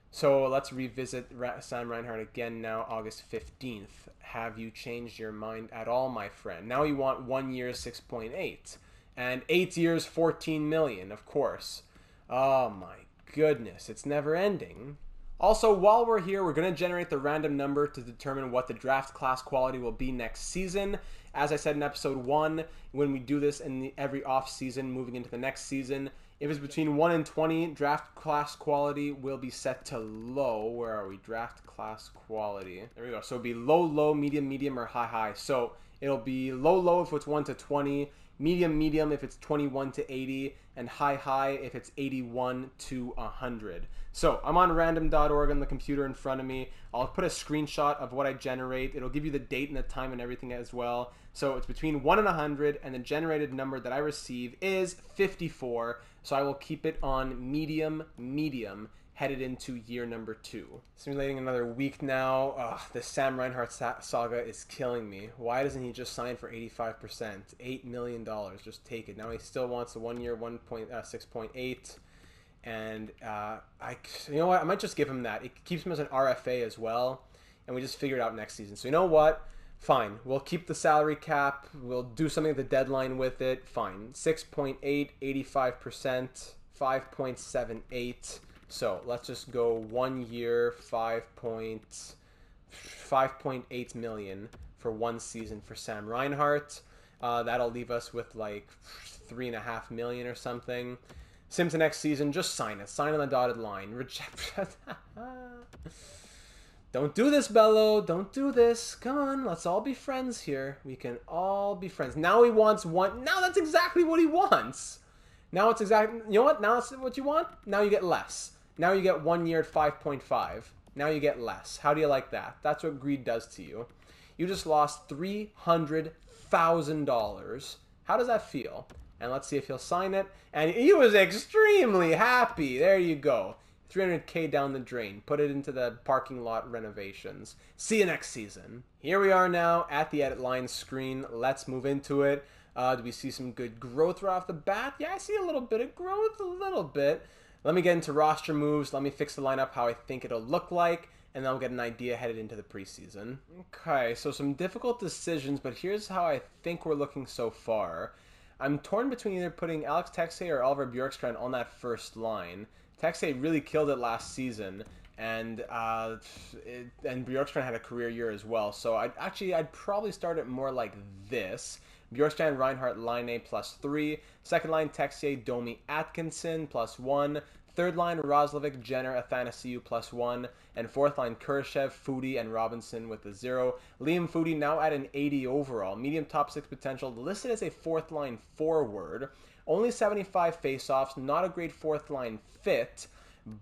So let's revisit Sam Reinhart again now, August 15th. Have you changed your mind at all, my friend? Now you want 1 year, 6.8. And 8 years, 14 million, of course. Oh my goodness, it's never ending. Also, while we're here, we're going to generate the random number to determine what the draft class quality will be next season. As I said in episode 1, when we do this in every off-season moving into the next season, if it's between 1 and 20, draft class quality will be set to low. Where are we? Draft class quality. There we go. So it'll be low, low, medium, medium, or high, high. So it'll be low, low if it's 1 to 20, medium, medium if it's 21 to 80, and high, high if it's 81 to 100. So I'm on random.org on the computer in front of me. I'll put a screenshot of what I generate. It'll give you the date and the time and everything as well. So it's between 1 and 100, and the generated number that I receive is 54. So I will keep it on medium, medium, headed into year number 2. Simulating another week now. Ugh, this Sam Reinhart saga is killing me. Why doesn't he just sign for 85%? $8 million. Just take it. Now he still wants a 1 year, 6.8. And you know what? I might just give him that. It keeps him as an RFA as well. And we just figure it out next season. So you know what? Fine. We'll keep the salary cap. We'll do something at the deadline with it. Fine. 6.8, 85%, 5.78. So let's just go 1 year, 5.8 million for 1 season for Sam Reinhart. That'll leave us with like 3.5 million or something. Sim to next season, just sign it. Sign on the dotted line. Reject. Don't do this, Bello. Don't do this. Come on, let's all be friends here. We can all be friends. Now he wants one. Now that's exactly what he wants. Now it's exactly, you know what? Now that's what you want. Now you get less. Now you get 1 year at 5.5. Now you get less. How do you like that? That's what greed does to you. You just lost $300,000. How does that feel? And let's see if he'll sign it. And he was extremely happy. There you go. 300K down the drain. Put it into the parking lot renovations. See you next season. Here we are now at the edit line screen. Let's move into it. Do we see some good growth right off the bat? Yeah, I see a little bit of growth, a little bit. Let me get into roster moves. Let me fix the lineup how I think it'll look like, and then I'll get an idea headed into the preseason. Okay, so some difficult decisions, but here's how I think we're looking so far. I'm torn between either putting Alex Texier or Oliver Bjorkstrand on that first line. Texier really killed it last season, and Bjorkstrand had a career year as well. So I'd probably start it more like this. Bjorkstrand, Reinhart, line A +3. Second line, Texier, Domi, Atkinson +1. Third line, Roslovic, Jenner, Athanasiou +1. And fourth line, Khrushchev, Foudy, and Robinson with a 0. Liam Foudy now at an 80 overall. Medium top 6 potential, listed as a fourth line forward. Only 75 faceoffs, not a great fourth line fit,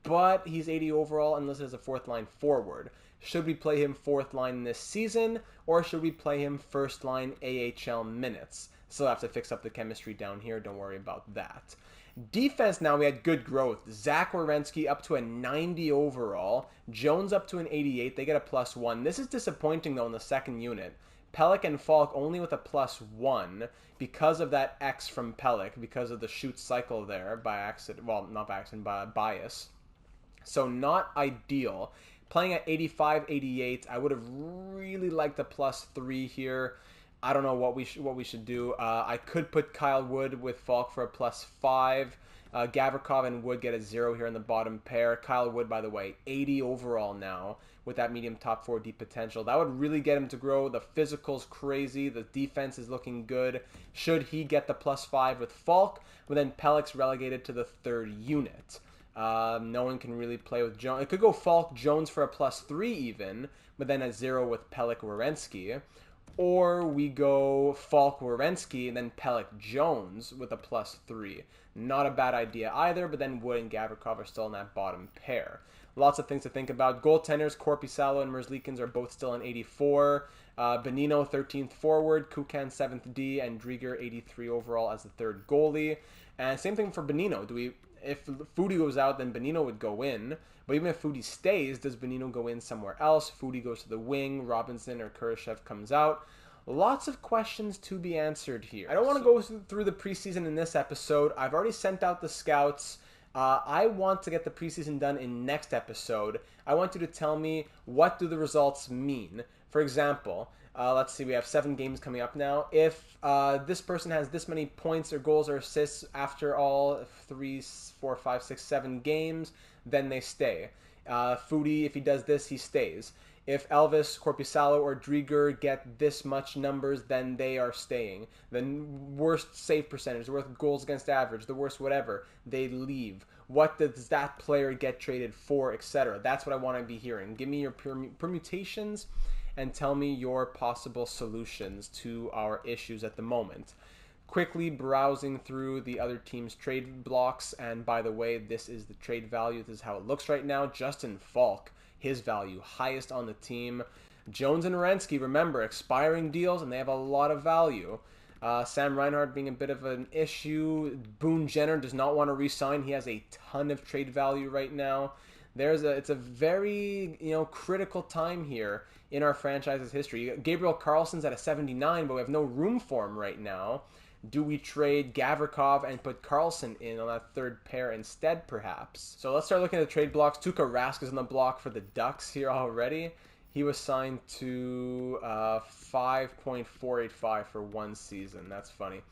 but he's 80 overall and listed as a fourth line forward. Should we play him fourth line this season, or should we play him first line AHL minutes? Still have to fix up the chemistry down here, don't worry about that. Defense, now we had good growth. Zach Werenski up to a 90 overall. Jones up to an 88. They get a +1. This is disappointing, though, in the second unit. Pelech and Falk only with a +1 because of that X from Pelech, because of the shoot cycle there by accident. Well, not by accident, by bias. So not ideal. Playing at 85, 88, I would have really liked a +3 here. I don't know what we should do. I could put Kyle Wood with Falk for a +5. Gavrikov and Wood get a 0 here in the bottom pair. Kyle Wood, by the way, 80 overall now with that medium top 4 deep potential. That would really get him to grow. The physical's crazy. The defense is looking good. Should he get the +5 with Falk, but then Pelech's relegated to the third unit. No one can really play with Jones. It could go Falk Jones for a +3 even, but then a 0 with Pelech Werenski. Or we go Falk Werenski and then Pelech Jones with a +3. Not a bad idea either, but then Wood and Gavrikov are still in that bottom pair. Lots of things to think about. Goaltenders, Korpisalo and Merzlikins are both still in 84. Bonino, 13th forward. Kukan, 7th D. And Drieger, 83 overall as the third goalie. And same thing for Bonino. If Foudy goes out, then Bonino would go in. But even if Foudy stays, does Bonino go in somewhere else? Foudy goes to the wing. Robinson or Kurashev comes out. Lots of questions to be answered here. I don't want to go through the preseason in this episode. I've already sent out the scouts. I want to get the preseason done in next episode. I want you to tell me, what do the results mean? For example, let's see, we have 7 games coming up now. If this person has this many points or goals or assists after all 3, 4, 5, 6, 7 games, then they stay. Foudy, if he does this, he stays. If Elvis, Korpisalo, or Drieger get this much numbers, then they are staying. The worst save percentage, the worst goals against average, the worst whatever, they leave. What does that player get traded for, etc.? That's what I want to be hearing. Give me your permutations and tell me your possible solutions to our issues at the moment. Quickly browsing through the other team's trade blocks, and by the way, this is the trade value. This is how it looks right now. Justin Falk, his value, highest on the team. Jones and Werenski, remember, expiring deals, and they have a lot of value. Sam Reinhart being a bit of an issue. Boone Jenner does not want to re-sign. He has a ton of trade value right now. It's a very critical time here in our franchise's history. Gabriel Carlson's at a 79, but we have no room for him right now. Do we trade Gavrikov and put Carlson in on that third pair instead, perhaps? So let's start looking at the trade blocks. Tuukka Rask is on the block for the Ducks here already. He was signed to 5.485 for 1 season. That's funny.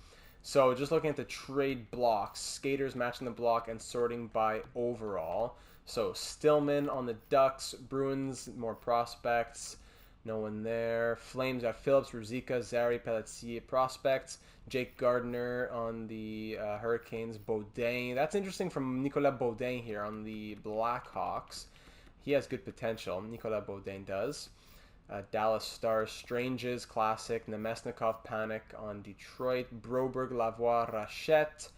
So just looking at the trade blocks, skaters matching the block and sorting by overall. So Stillman on the Ducks, Bruins, more prospects. No one there. Flames got Phillips, Ruzicka, Zary, Pelletier prospects. Jake Gardner on the Hurricanes. Baudin. That's interesting from Nicolas Baudin here on the Blackhawks. He has good potential. Nicolas Baudin does. Dallas Stars, Stranges, Classic. Nemesnikov, Panic on Detroit. Broberg, Lavoie, Rachette.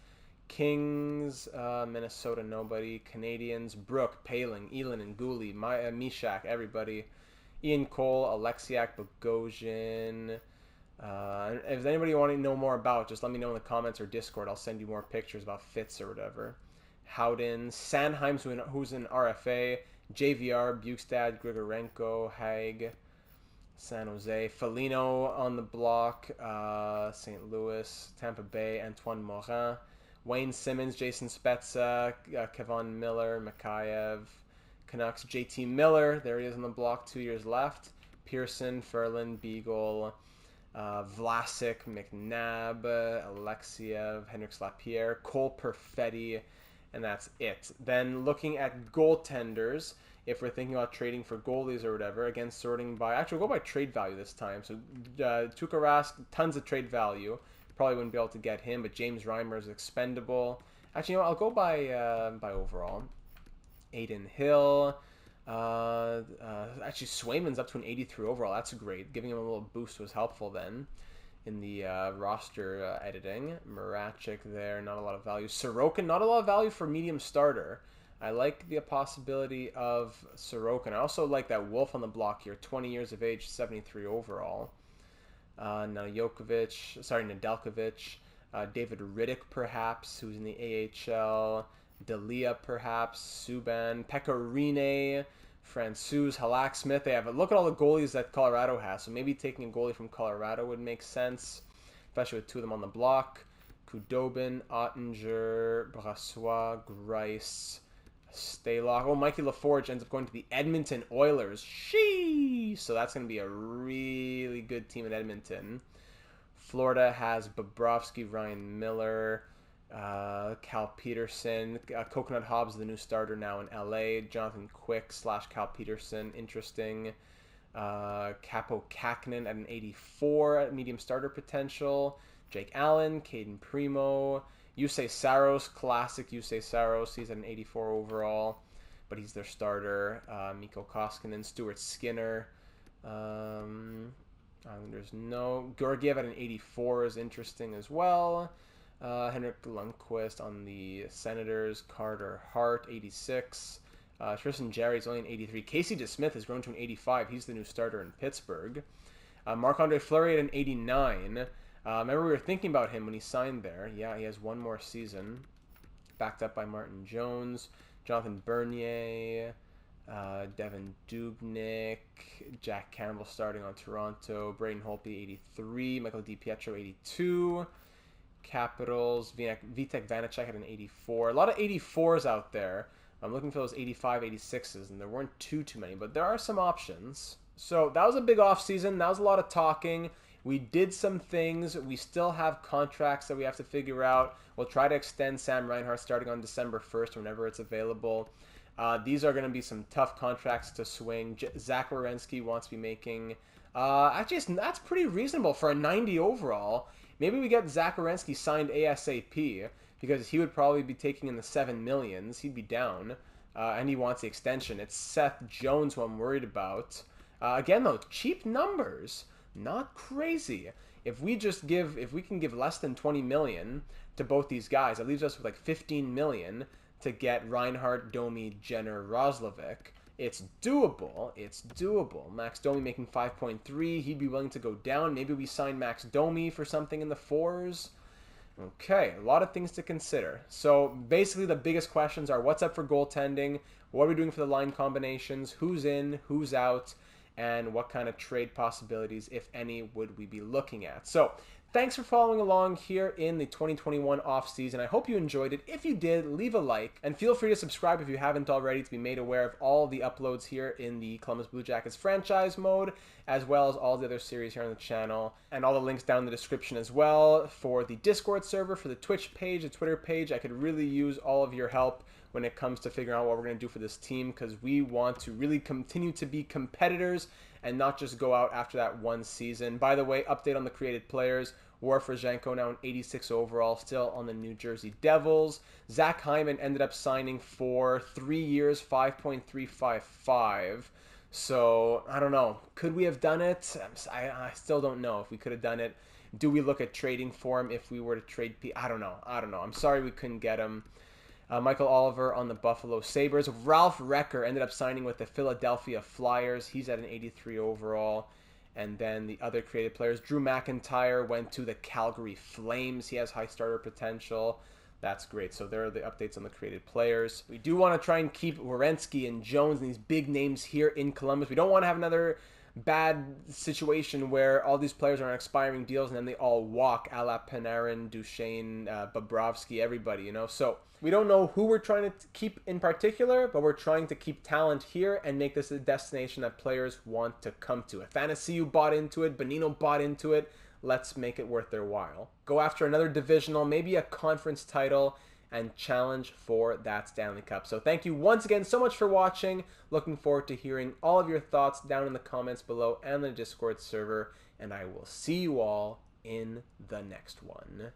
Kings, Minnesota, nobody. Canadians, Brook, Paling, Elin, and Gouli. Mishak, everybody. Ian Cole, Alexiak, Bogosian. If anybody want to know more about, just let me know in the comments or Discord. I'll send you more pictures about fits or whatever. Howden, Sandheim, who's in RFA. JVR, Bukestad, Grigorenko, Haig, San Jose. Foligno on the block. St. Louis, Tampa Bay, Antoine Morin. Wayne Simmons, Jason Spezza, Kevon Miller, Mikhaev. Canucks, JT Miller, there he is on the block, 2 years left. Pearson, Ferlin, Beagle, Vlasic, McNabb, Alexiev, Henrik Lapierre, Cole Perfetti, and that's it. Then looking at goaltenders, if we're thinking about trading for goalies or whatever, again, sorting by, actually we'll go by trade value this time. So Tuukka Rask, tons of trade value. Probably wouldn't be able to get him, but James Reimer is expendable. Actually, I'll go by overall. Aiden Hill. Actually, Swayman's up to an 83 overall. That's great. Giving him a little boost was helpful then in the roster editing. Marachik there, not a lot of value. Sorokin, not a lot of value for medium starter. I like the possibility of Sorokin. I also like that Wolf on the block here. 20 years of age, 73 overall. Nedeljkovic. David Riddick, perhaps, who's in the AHL. Dalia, perhaps. Subban. Pecorine. Francouz. Halak Smith. They have look at all the goalies that Colorado has. So maybe taking a goalie from Colorado would make sense, especially with two of them on the block. Kudobin, Ottinger, Brassois, Grice, Stalock. Oh, Mikey LaForge ends up going to the Edmonton Oilers. Sheesh! So that's going to be a really good team in Edmonton. Florida has Bobrovsky, Ryan Miller, Cal Peterson. Coconut Hobbs, the new starter now in LA. Jonathan Quick / Cal Peterson. Interesting. Capo Kakinen at an 84 at medium starter potential. Jake Allen, Caden Primo, Yusei Saros, classic Yusei Saros. He's at an 84 overall, but he's their starter. Mikko Koskinen, Stuart Skinner. There's no... Georgiev at an 84 is interesting as well. Henrik Lundqvist on the Senators. Carter Hart, 86. Tristan Jarry's only an 83. Casey DeSmith has grown to an 85. He's the new starter in Pittsburgh. Marc-Andre Fleury at an 89. Remember, we were thinking about him when he signed there. Yeah, he has one more season. Backed up by Martin Jones, Jonathan Bernier, Devin Dubnyk, Jack Campbell starting on Toronto, Braden Holtby, 83, Michael DiPietro, 82. Capitals, Vitek Vanacek at an 84. A lot of 84s out there. I'm looking for those 85, 86s, and there weren't too many, but there are some options. So that was a big offseason. That was a lot of talking. We did some things. We still have contracts that we have to figure out. We'll try to extend Sam Reinhart starting on December 1st whenever it's available. These are going to be some tough contracts to swing. Zach Werenski wants to be making... actually, that's pretty reasonable for a 90 overall. Maybe we get Zach Werenski signed ASAP because he would probably be taking in the $7 million. He'd be down. And he wants the extension. It's Seth Jones who I'm worried about. Again, though, cheap numbers. Not crazy. If we can give less than 20 million to both these guys, that leaves us with like 15 million to get Reinhart, Domi, Jenner, Roslovic. It's doable. It's doable. Max Domi making 5.3. He'd be willing to go down. Maybe we sign Max Domi for something in the 4s. Okay, a lot of things to consider. So basically the biggest questions are what's up for goaltending, what are we doing for the line combinations, who's in, who's out, and what kind of trade possibilities, if any, would we be looking at. So thanks for following along here in the 2021 off-season. I hope you enjoyed it. If you did, leave a like, and feel free to subscribe if you haven't already to be made aware of all the uploads here in the Columbus Blue Jackets franchise mode, as well as all the other series here on the channel, and all the links down in the description as well for the Discord server, for the Twitch page, the Twitter page. I could really use all of your help when it comes to figuring out what we're going to do for this team, because we want to really continue to be competitors and not just go out after that one season. By the way, update on the created players. War Frazhenko now an 86 overall, still on the New Jersey Devils. Zach Hyman ended up signing for 3 years, 5.355. So, I don't know. Could we have done it? I still don't know if we could have done it. Do we look at trading for him if we were to trade? I don't know. I'm sorry we couldn't get him. Michael Oliver on the Buffalo Sabres. Ralph Recker ended up signing with the Philadelphia Flyers. He's at an 83 overall. And then the other creative players. Drew McIntyre went to the Calgary Flames. He has high starter potential. That's great. So there are the updates on the created players. We do want to try and keep Werenski and Jones and these big names here in Columbus. We don't want to have another bad situation where all these players are on expiring deals and then they all walk, a la Panarin, Duchesne, Bobrovsky, everybody, you know. So we don't know who we're trying to keep in particular, but we're trying to keep talent here and make this a destination that players want to come to. If Athanasiou bought into it, Bonino bought into it, let's make it worth their while. Go after another divisional, maybe a conference title, and challenge for that Stanley Cup. So thank you once again so much for watching. Looking forward to hearing all of your thoughts down in the comments below and the Discord server. And I will see you all in the next one.